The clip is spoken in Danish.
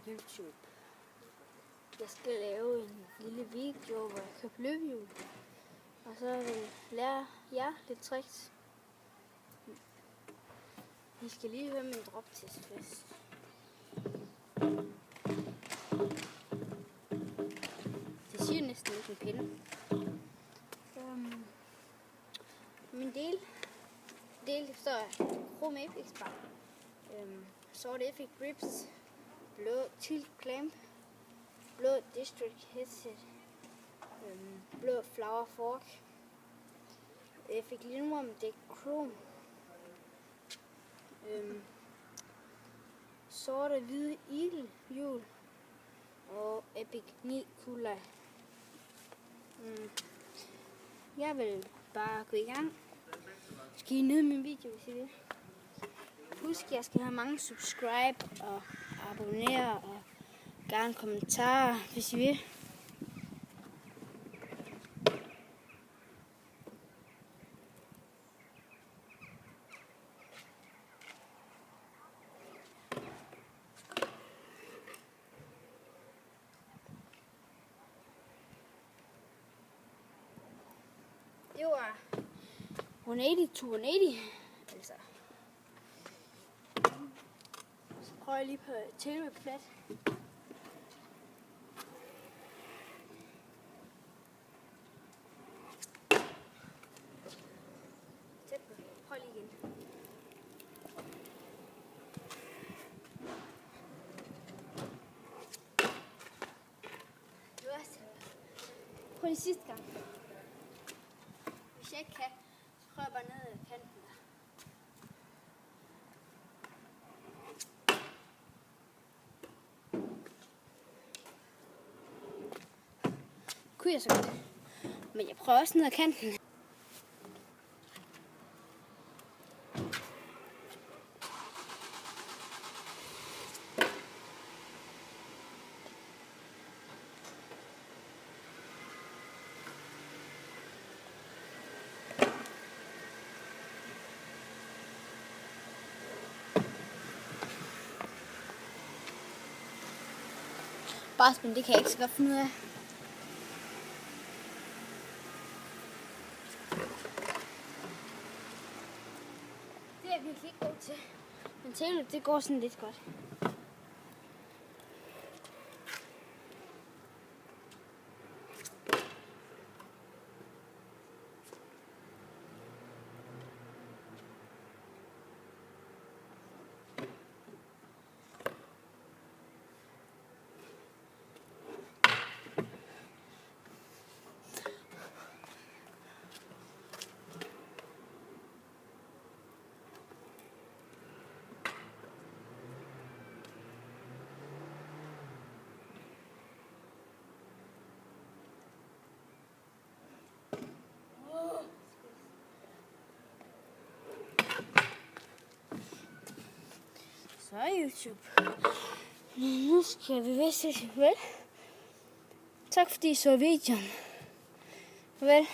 YouTube. Jeg skal lave en lille video, hvor jeg køber løbehjul. Og så vil jeg lære jer lidt tricks. I skal lige høre min droptest først. Det siger næsten ikke en pinde. Min del står af Chrome Apex bar. Sort Epic Grips, blå Tilt Clamp, blå District Headset, blå Flower Fork, Epic Linoworm Deck Chrome, sorte hvide Eagle hjul og Epic 9 Cooleye. Jeg vil bare gå i gang. Skal I nyde min video, hvis I vil. Husk, jeg skal have mange subscribe og abonnere og gerne kommentarer, hvis I vil. Det var 180 to 180, altså. Så prøver jeg lige på tailwhip-flat. Tæt på. Prøv lige igen. Det værste. Prøv lige sidste gang. Hvis jeg ikke kan, så prøver jeg bare ned ad kanten der. Kunne jeg så godt. Men jeg prøver også ned ad kanten. Barspin, det kan jeg ikke så godt finde ud af. Det er jeg virkelig ikke god til. Men tailwhip, det går sådan lidt godt. Så YouTube. Nu skal vi vist se vel. Tak fordi I så videoen. Vel.